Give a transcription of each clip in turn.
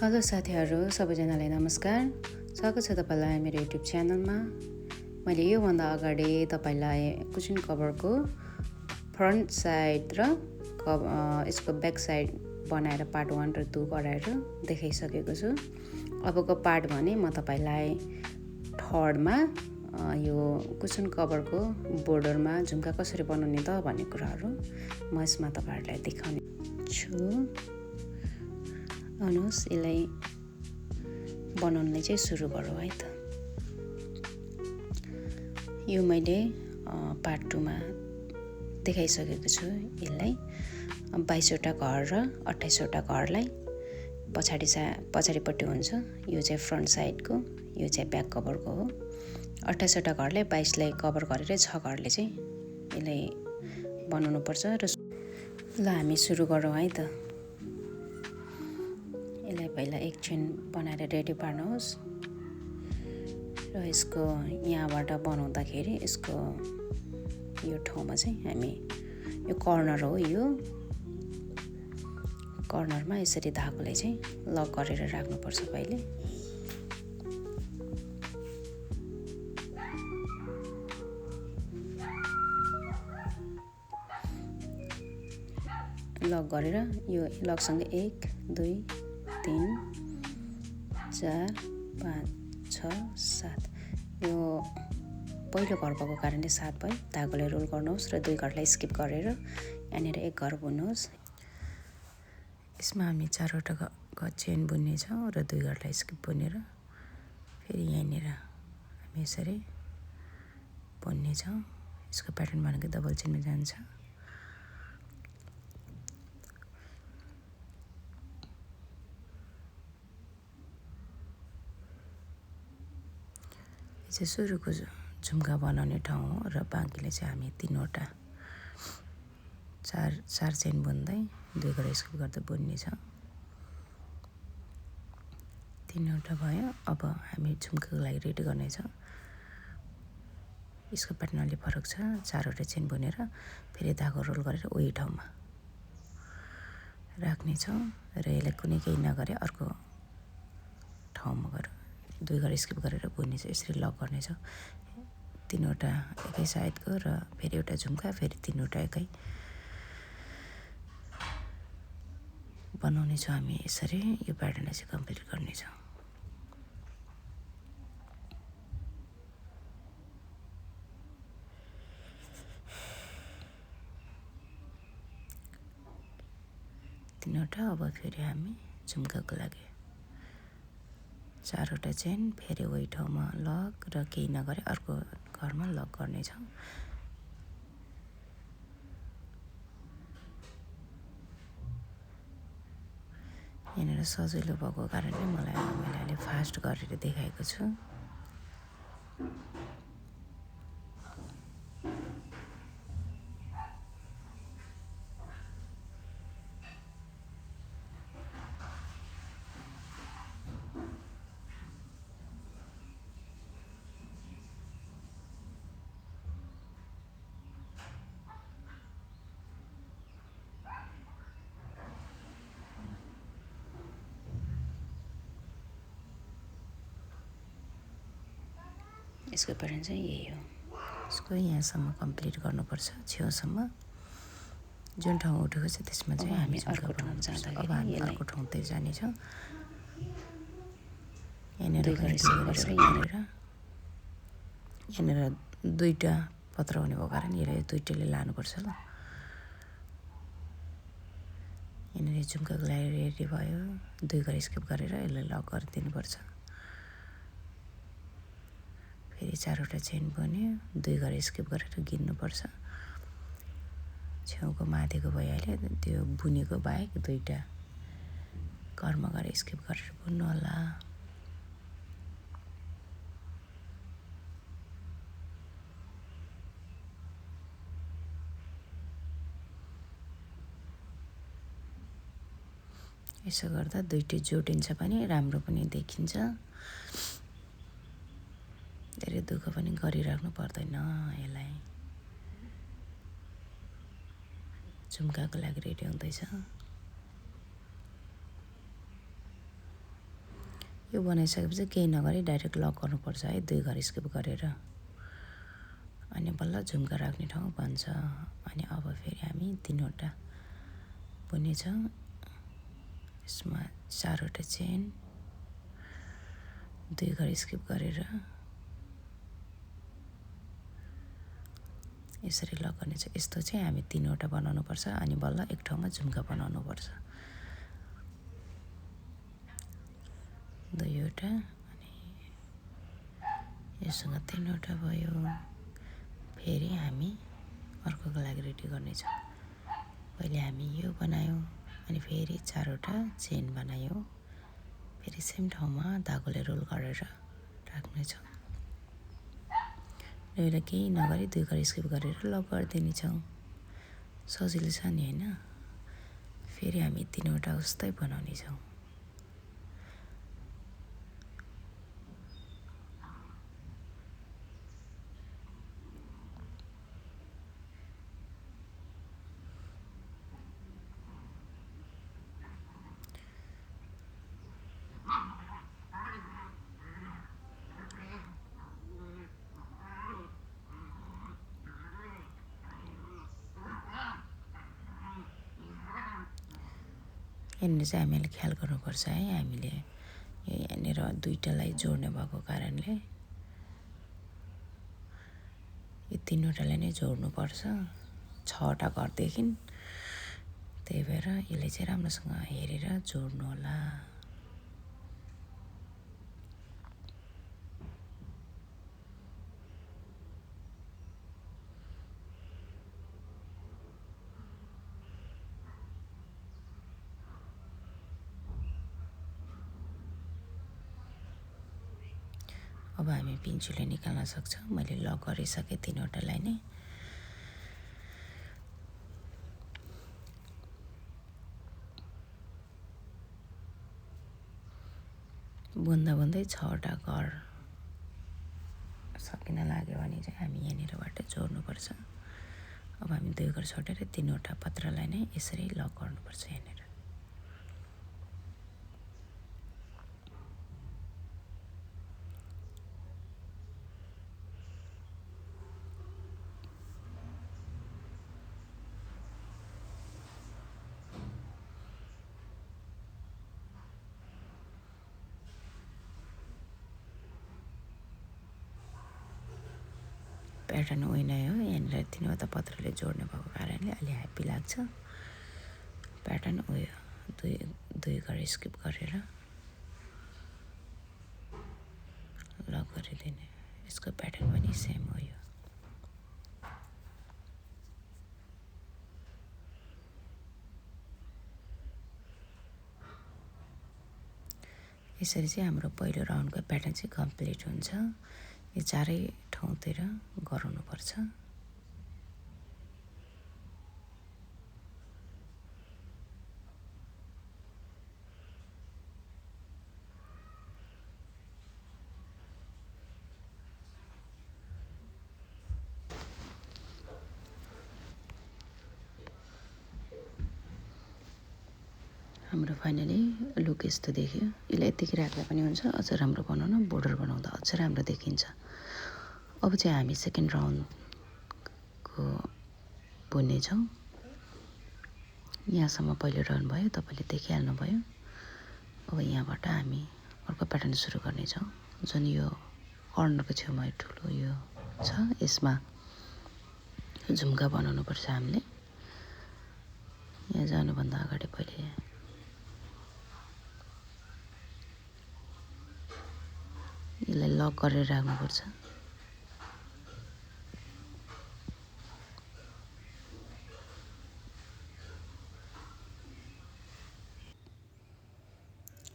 Hello साथीहरू, सबैजनालाई नमस्कार। स्वागत छ तपाईँलाई मेरो युट्युब च्यानलमा। मैले योभन्दा अगाडि तपाईँलाई कुसन कभरको फ्रन्ट साइड र यसको ब्याक साइड बनाएर पार्ट 1 र 2 गराएर देखाइसकेको छु। अबको पार्ट भने म तपाईँलाई थर्डमा यो कुसन कभरको बोर्डरमा झुम्का कसरी बनाउने त भन्ने कुराहरू म यसमा तपाईँहरूलाई देखाउने छु। आउनुहोस् यसलाई बनाउनलाई चाहिँ सुरु गरौँ है त। यो मैले पार्ट 2 मा देखाइसकेको छु। यसलाई 22वटा घर र 28वटा घरलाई पछाडिपट्टि हुन्छ। यो चाहिँ फ्रन्ट साइडको, यो चाहिँ ब्याक कभरको हो। 28वटा घरले 22लाई कभर गरेर 6 घरले चाहिँ यसलाई बनाउनु पर्छ। र ल हामी सुरु गरौँ है त। यसलाई पहिला एक चेन बनाएर रेडी पार्नुहोस् र यसको यहाँबाट बनाउँदाखेरि यसको यो ठाउँमा चाहिँ हामी यो कर्नर हो, यो कर्नरमा यसरी धागोलाई चाहिँ लक गरेर राख्नुपर्छ पहिले। लक गरेर यो लकसँगै 1 2 3 4 5 6 7 यो पहिलो घर भएको कारणले 7 भयो। धागोले रोल गर्नुहोस् र 2 घरलाई स्किप गरेर यहाँनिर 1 घर बुन्नुहोस्। यसमा हामी 4वटा चेन बुन्नेछौँ र 2 घरलाई स्किप बुनेर फेरि यहाँनिर हामी यसरी बुन्नेछौँ। यसको प्याटर्न भनेको डबल चेनमा जान्छ। चाहिँ सुरुको झुम्का बनाउने ठाउँ हो र बाँकीले चाहिँ हामी 3वटा चार चेन बुन्दै 2 घर स्किप गर्दै बुन्नेछौँ। 3वटा भयो। अब हामी झुम्काको लागि रेडी गर्नेछौँ। यसको प्याटर्न अलि फरक छ। 4वटा चेन बुनेर फेरि धागो रोल गरेर उही ठाउँमा राख्नेछौँ र यसलाई कुनै केही नगरे अर्को ठाउँमा गएर 2 घर स्किप गरेर बुन्नेछ। यसरी लक गर्नेछौँ। 3वटा एकै साइडको र फेरि एउटा झुम्का, फेरि 3वटा एकै बनाउनेछौँ। हामी यसरी यो प्याटर्नलाई चाहिँ कम्प्लिट गर्नेछौँ। अब फेरि हामी झुम्काको लागि 4वटा चेन फेरि उही ठाउँमा लक र केही नगरे अर्को घरमा लक गर्नेछौँ। यहाँनिर सजिलो भएको कारणले मैले अलि फास्ट गरेर देखाएको छु। यसको प्याटर्न चाहिँ यही हो। यसको यहाँसम्म कम्प्लिट गर्नुपर्छ, छेउसम्म। जुन ठाउँ उठेको छ त्यसमा चाहिँ हामी अर्को ठाउँ जाँदाखेरि अब हामी अर्को ठाउँतिर जानेछौँ। यहाँनिर 2टा पत्र हुने भएको कारण यसलाई 2टाले लानुपर्छ। ल यहाँनिर झुम्काको लागि रेडी भयो। 2 घर स्किप गरेर यसलाई लक गरिदिनुपर्छ। फेरि 4वटा चेन बुन्यो, 2 घर स्किप गरेर गिन्नुपर्छ। छेउको माथिको भइहाल्यो। त्यो बुनेको बाहेक 2टा घरमा गएर स्किप गरेर बुन्नु होला। यसो गर्दा 2टी जोडिन्छ पनि राम्रो पनि देखिन्छ। धेरै दुःख पनि गरिराख्नु पर्दैन। यसलाई झुम्काको लागि रेडी हुँदैछ। यो बनाइसकेपछि केही नगरी डाइरेक्ट लक गर्नुपर्छ है 2 घर स्किप गरेर। अनि बल्ल झुम्का राख्ने ठाउँ बन्छ। अनि अब फेरि हामी 3वटा बुनेछौँ। यसमा 4वटा चेन 2 घर स्किप गरेर यसरी लक गर्ने छ। यस्तो चाहिँ हामी 3वटा बनाउनुपर्छ अनि बल्ल एक ठाउँमा झुम्का बनाउनुपर्छ। 2वटा अनि योसँग 3वटा भयो। फेरि हामी अर्कोको लागि रेडी गर्नेछौँ। पहिले हामी यो बनायौँ अनि फेरि 4वटा चेन बनायौँ। फेरि सेम ठाउँमा धागोले रोल गरेर राख्नेछौँ। र केही नगरी 2 घर स्किप गरेर लक गरिदिनेछौँ। सजिलो छ नि होइन। फेरि हामी 3वटा उस्तै बनाउनेछौँ। यहाँनिर चाहिँ हामीले ख्याल गर्नुपर्छ है। हामीले यहाँनिर 2टालाई जोड्ने भएको कारणले यो 3वटालाई नै जोड्नुपर्छ 6वटा घरदेखि। त्यही भएर यसले चाहिँ राम्रोसँग हेरेर जोड्नु होला। अब हामी पिन्चुले निकाल्न सक्छौँ। मैले लक गरिसकेँ 3वटालाई नै। बुन्दा बुन्दै 6वटा घर सकिन लाग्यो भने चाहिँ हामी यहाँनिरबाट जोड्नुपर्छ। अब हामी 2 घर छोडेर 3वटा पत्रलाई नै यसरी लक गर्नुपर्छ यहाँनिर। प्याटर्न उही हो। यहाँनिर 3वटा पत्रले जोड्ने भएको कारणले अलि ह्याप्पी लाग्छ। प्याटर्न उही हो। 2 घर स्किप गरेर लक गरिदिने। यसको प्याटर्न पनि सेम हो। यो यसरी चाहिँ हाम्रो पहिलो राउन्डको प्याटर्न चाहिँ कम्प्लिट हुन्छ। यो 4 ठाउँतिर गराउनुपर्छ। हाम्रो फाइनली लुक यस्तो देखियो। यसलाई यतिकै राख्दा पनि हुन्छ। अझ राम्रो बनाउन बोर्डर बनाउँदा अझ राम्रो देखिन्छ। अब चाहिँ हामी सेकेन्ड राउन्डको बुन्नेछौँ। यहाँसम्म पहिलो राउन्ड भयो, तपाईँले देखिहाल्नु भयो। अब यहाँबाट हामी अर्को प्याटर्न सुरु गर्नेछौँ। जुन यो कर्नरको छेउमा ठुलो यो छ, यसमा झुम्का बनाउनुपर्छ हामीले। यहाँ जानुभन्दा अगाडि पहिले यसलाई लक गरेर राख्नुपर्छ।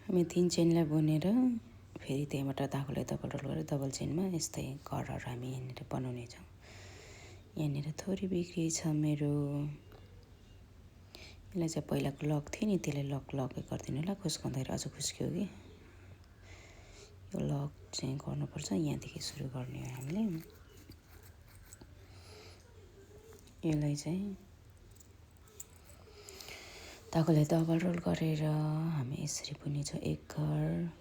हामी 3 चेनलाई बुनेर फेरि त्यहाँबाट धागोलाई डबल रोल गरेर डबल चेनमा यस्तै घरहरू हामी यहाँनिर बनाउनेछौँ। यहाँनिर थोरै बिग्री छ मेरो। यसलाई चाहिँ पहिलाको लक थियो नि, त्यसले लकै गरिदिनु होला। खुस्काउँदाखेरि अझ खुस्क्यो कि। यो लक चाहिँ गर्नुपर्छ। यहाँदेखि सुरु गर्ने हो हामीले। यसलाई चाहिँ धागोलाई डबल रोल गरेर हामी यसरी बुनेछौँ 1 घर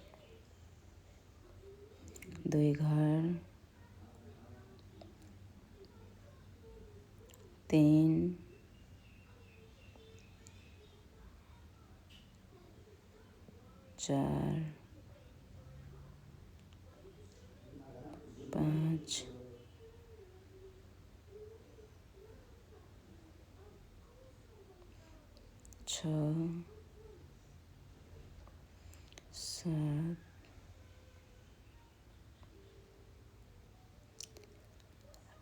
2 घर 3 4 5 6 7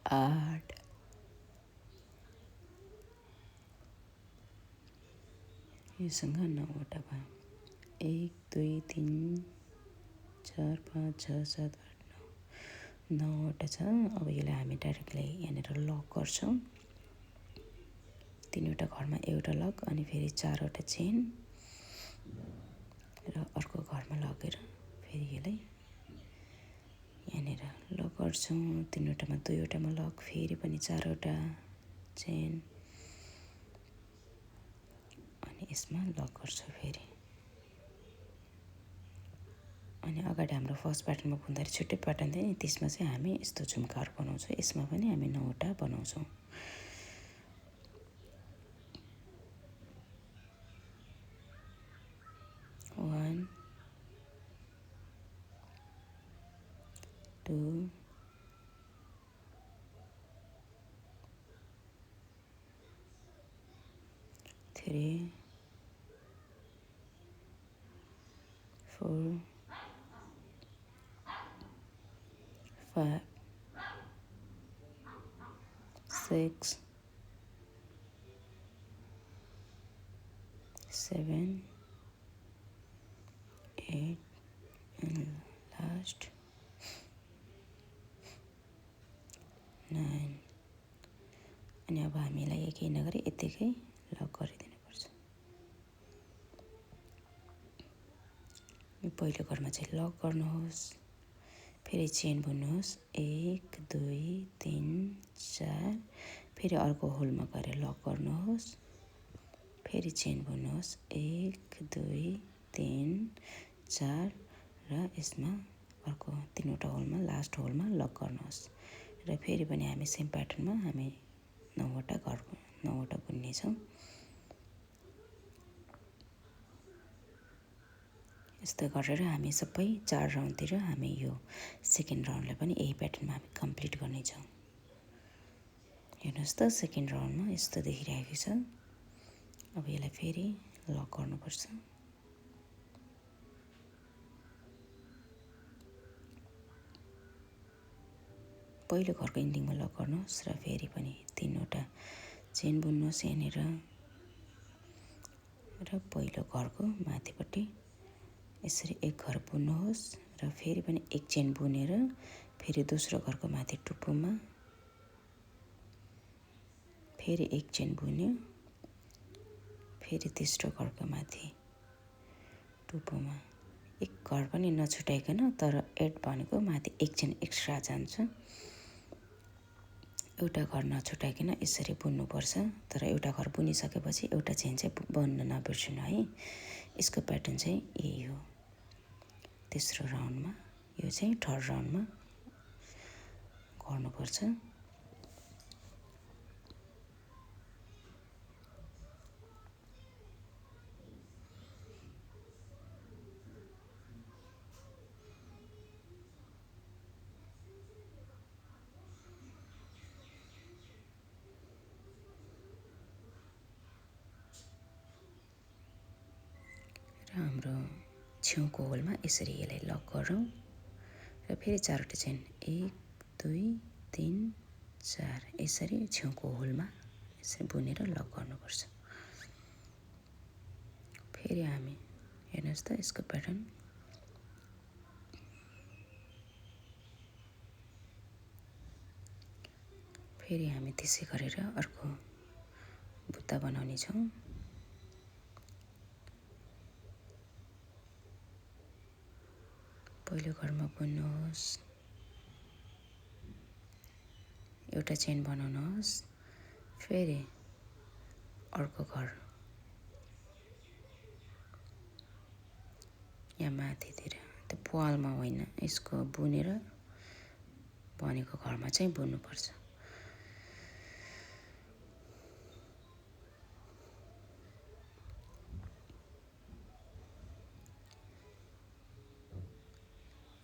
8 योसँग 9वटा भयो 1 2 3 4 5 6 7 8 9 9वटा छ। अब यसलाई हामी डाइरेक्टली यहाँनिर लक गर्छौँ। 3वटा घरमा एउटा लक अनि फेरि 4वटा चेन र अर्को घरमा लगेर फेरि यसलाई यहाँनिर लक गर्छौँ। 3वटामा 2वटामा लक फेरि पनि 4वटा चेन अनि यसमा लक गर्छौँ फेरि। अनि अगाडि हाम्रो फर्स्ट प्याटर्नमा बुन्दाखेरि छुट्टै प्याटर्न थियो नि, त्यसमा चाहिँ हामी यस्तो झुम्काहरू बनाउँछौँ। यसमा पनि हामी 9वटा बनाउँछौँ। One, 2, 3, 4, 5, 6, 7, 8 and last 9। अनि अब हामीलाई केही नगरी यतिकै लक गरिदिनुपर्छ। पहिलो घरमा चाहिँ लक गर्नुहोस्, फेरि चेन बुन्नुहोस् 1 2 3 4, फेरि अर्को होलमा गएर लक गर्नुहोस्, फेरि चेन बुन्नुहोस् 1 2 3 4 र यसमा अर्को 3वटा होलमा लास्ट होलमा लक गर्नुहोस् र फेरि पनि हामी सेम प्याटर्नमा हामी 9वटा बुन्नेछौँ। यस्तो गरेर हामी सबै 4 राउन्डतिर हामी यो सेकेन्ड राउन्डलाई पनि यही प्याटर्नमा हामी कम्प्लिट गर्नेछौँ। हेर्नुहोस् त सेकेन्ड राउन्डमा यस्तो देखिरहेको छ। अब यसलाई फेरि लक गर्नुपर्छ। पहिलो घरको इन्डिङमा लक गर्नुहोस् र फेरि पनि 3वटा चेन बुन्नुहोस् यहाँनिर र पहिलो घरको माथिपट्टि यसरी एक घर बुन्नुहोस् र फेरि पनि एक चेन बुनेर फेरि दोस्रो घरको माथि टुप्पोमा फेरि एक चेन बुन्यो, फेरि तेस्रो घरको माथि टुप्पोमा एक घर पनि नछुटाइकन, तर एड भनेको माथि एक चेन एक्स्ट्रा जान्छ। एउटा घर नछुटाइकन यसरी बुन्नुपर्छ, तर एउटा घर बुनिसकेपछि एउटा चेन चाहिँ बन्न नबिर्सनु है। यसको प्याटर्न चाहिँ यही हो। तेस्रो राउन्डमा यो चाहिँ थर्ड राउन्डमा गर्नुपर्छ। हाम्रो छेउको होलमा यसरी यसलाई लक गरौँ र फेरि 4वटा चेन 1 2 3 4 यसरी छेउको होलमा यसरी बुनेर लक गर्नुपर्छ। फेरि हामी हेर्नुहोस् त यसको प्याटर्न फेरि हामी त्यसै गरेर अर्को बुट्टा बनाउने छौँ। पहिलो घरमा बुन्नुहोस्, एउटा चेन बनाउनुहोस्, फेरि अर्को घर यहाँ माथितिर त्यो पालमा होइन, यसको बुनेर बनेको घरमा चाहिँ बुन्नुपर्छ।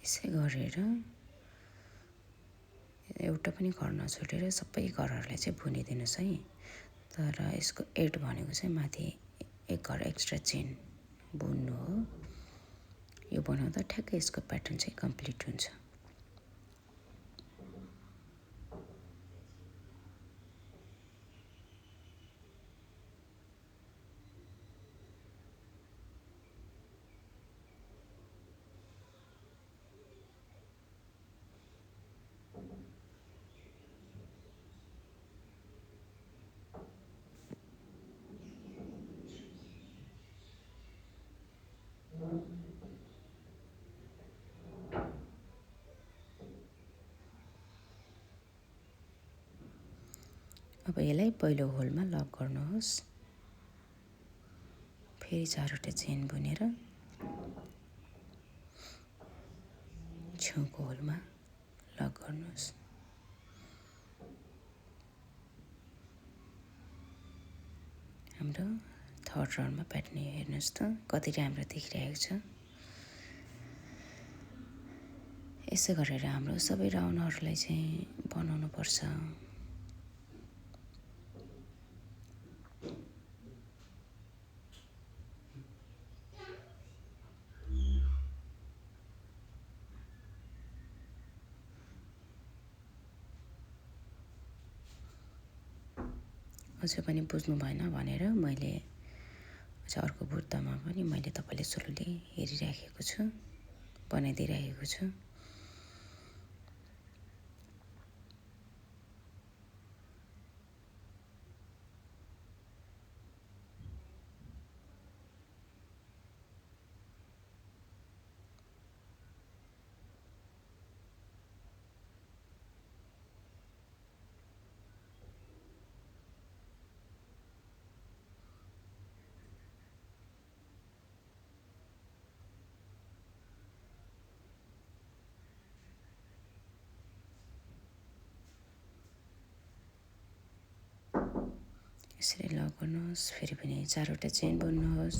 यसै गरेर एउटा पनि घर नछुटेर सबै घरहरूलाई चाहिँ बुनिदिनुहोस् है। तर यसको एड भनेको चाहिँ माथि एक घर एक्स्ट्रा चेन बुन्नु हो। यो बनाउँदा ठ्याक्कै यसको प्याटर्न चाहिँ कम्प्लिट हुन्छ। अब यसलाई पहिलो होलमा लक गर्नुहोस्। फेरि 4वटा चेन बुनेर छेउको होलमा लक गर्नुहोस्। हाम्रो थर्ड राउन्डमा प्याटर्न हेर्नुहोस् त कति राम्रो देखिरहेको छ। यसै गरेर हाम्रो सबै राउन्डहरूलाई चाहिँ बनाउनु पर्छ। अझै पनि बुझ्नु भएन भनेर मैले अझ अर्को बुट्टामा पनि मैले तपाईँले स्लोली हेरिराखेको छु, बनाइदिइराखेको छु। यसरी लक गर्नुहोस्। फेरि पनि 4वटा चेन बुन्नुहोस्।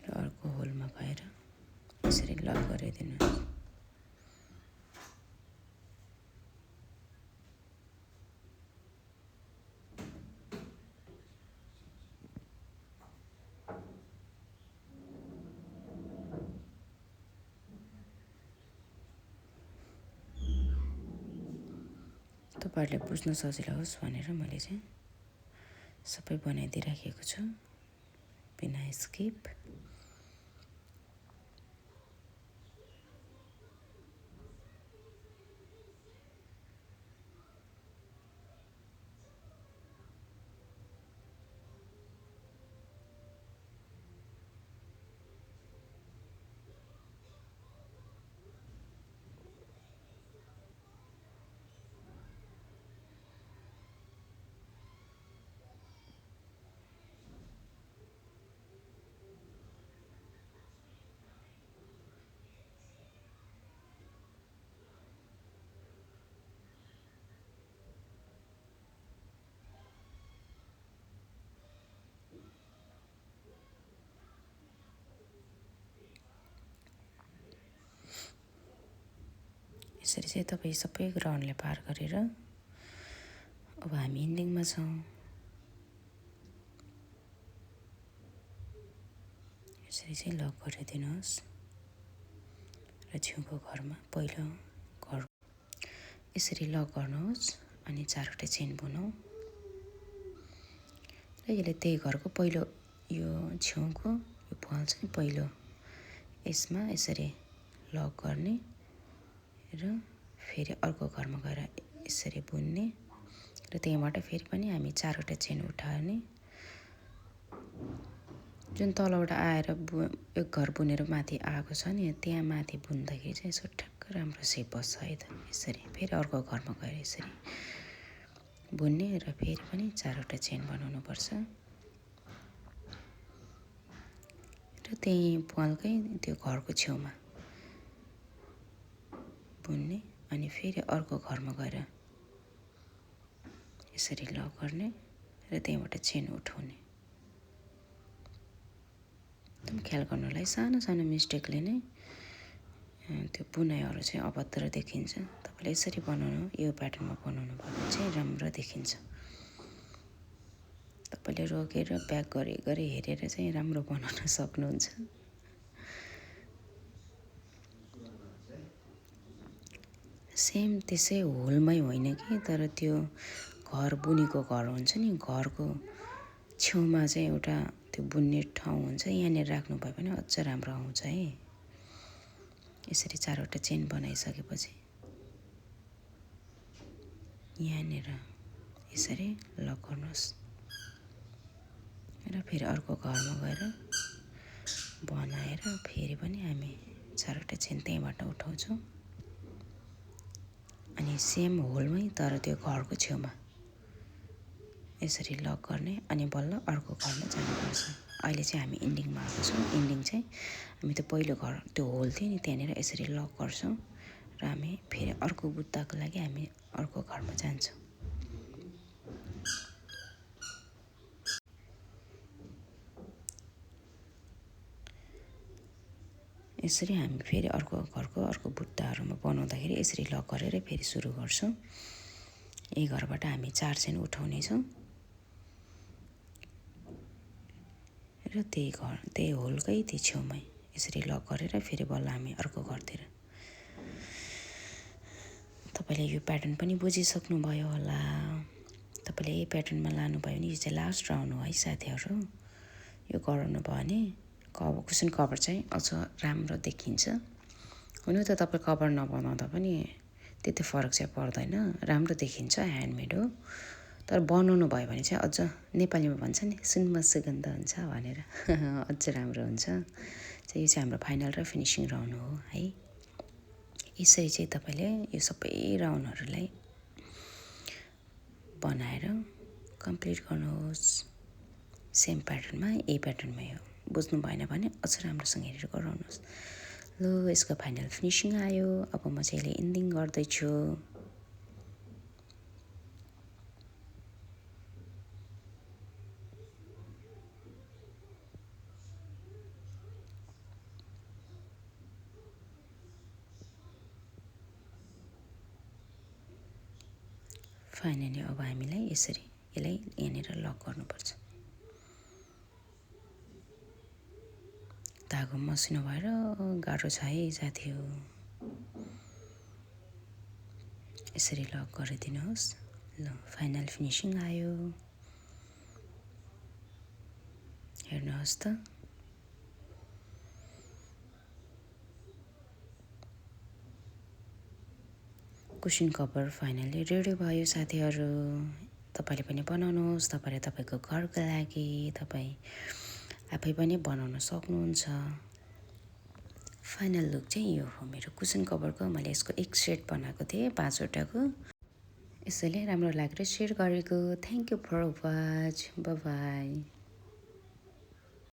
र अर्को होलमा गएर यसरी लक गरिदिनुहोस्। तपाईँहरूले बुझ्न सजिलो होस् भनेर मैले चाहिँ सबै बनाइदिइराखेको छु बिना स्किप। यसरी चाहिँ तपाईँ सबै राउन्डले पार गरेर अब हामी इन्डिङमा छौँ। यसरी चाहिँ लक गरिदिनुहोस् र छेउको घरमा पहिलो घर यसरी लक गर्नुहोस् अनि 4वटा चेन बुनौँ र यसले त्यही घरको पहिलो यो छेउको यो पाल छ नि पहिलो यसमा यसरी लक गर्ने र फेरि अर्को घरमा गएर यसरी बुन्ने र त्यहीँबाट फेरि पनि हामी 4वटा चेन उठाउने। जुन तलबाट आएर एक घर बुनेर माथि आएको छ नि त्यहाँ माथि बुन्दाखेरि चाहिँ यसो ठ्याक्क राम्रो सेप बस्छ है त। यसरी फेरि अर्को घरमा गएर यसरी बुन्ने र फेरि पनि 4वटा चेन बनाउनु पर्छ। त्यही पालकै त्यो घरको छेउमा बुन्ने अनि फेरि अर्को घरमा गएर यसरी लक गर्ने र त्यहीँबाट चेन उठाउने। एकदम ख्याल गर्नुलाई सानो सानो मिस्टेकले नै त्यो बुनाइहरू चाहिँ अभद्र देखिन्छ। तपाईँले यसरी बनाउनु, यो प्याटर्नमा बनाउनु भयो भने चाहिँ राम्रो देखिन्छ। तपाईँले रोकेर ब्याक गरी हेरेर चाहिँ राम्रो बनाउन सक्नुहुन्छ। सेम त्यसै होलमै होइन कि, तर त्यो घर बुनेको घर हुन्छ नि, घरको छेउमा चाहिँ एउटा त्यो बुन्ने ठाउँ हुन्छ, यहाँनिर राख्नुभयो भने अझ राम्रो आउँछ है। यसरी 4वटा चेन बनाइसकेपछि यहाँनिर यसरी लक गर्नुहोस् र फेरि अर्को घरमा गएर बनाएर फेरि पनि हामी 4वटा चेन त्यहीँबाट उठाउँछौँ अनि सेम होलमै तर त्यो घरको छेउमा यसरी लक गर्ने अनि बल्ल अर्को घरमा जानुपर्छ। अहिले चाहिँ हामी इन्डिङमा आएको छौँ। इन्डिङ चाहिँ हामी त्यो पहिलो घर त्यो होल थियो नि, त्यहाँनिर यसरी लक गर्छौँ र हामी फेरि अर्को बुट्टाको लागि हामी अर्को घरमा जान्छौँ। यसरी हामी फेरि अर्को घरको अर्को बुट्टाहरूमा बनाउँदाखेरि यसरी लक गरेर फेरि सुरु गर्छौँ। यही घरबाट हामी 4 चेन उठाउनेछौँ र त्यही होलकै त्यो छेउमै यसरी लक गरेर फेरि बल्ल हामी अर्को घरतिर। तपाईँले यो प्याटर्न पनि बुझिसक्नुभयो होला। तपाईँले यही प्याटर्नमा लानुभयो भने यो चाहिँ लास्ट राउन्ड हो है साथीहरू। यो गराउनु भयो भने कुसन कभर चाहिँ अझ राम्रो देखिन्छ। हुनु त तपाईँ कभर नबनाउँदा पनि त्यति फरक चाहिँ पर्दैन, राम्रो देखिन्छ, ह्यान्डमेड हो। तर बनाउनु भयो भने चाहिँ अझ नेपालीमा भन्छ नि सुनमा सुगन्ध हुन्छ भनेर अझ राम्रो हुन्छ। चाहिँ यो चाहिँ हाम्रो फाइनल र फिनिसिङ राउन्ड हो है। यसरी चाहिँ तपाईँले यो सबै राउन्डहरूलाई बनाएर कम्प्लिट गर्नुहोस्। सेम प्याटर्नमा, यही प्याटर्नमै हो। बुझ्नु भएन भने अझ राम्रोसँग हेरेर गराउनुहोस्। ल यसको फाइनल फिनिसिङ आयो। अब म चाहिँ यसले इन्डिङ गर्दैछु। फाइनली अब हामीलाई यसरी यसलाई यहाँनिर लक गर्नुपर्छ। धागो मसिनो भएर गाह्रो छ है साथी हो। यसरी लक गरिदिनुहोस्। ल फाइनल फिनिसिङ आयो। हेर्नुहोस् त। कुसन कभर फाइनली रेडी भयो साथीहरू। तपाईँले पनि बनाउनुहोस्। तपाईँले तपाईँको घरको लागि तपाईँ आफै पनि बनाउन सक्नुहुन्छ। फाइनल लुक चाहिँ यो हो मेरो कुसन कभरको। मैले यसको एक सेट बनाएको थिएँ 5वटाको। यसैले राम्रो लागेर सेयर गरेको। Thank you for watch. Bye by.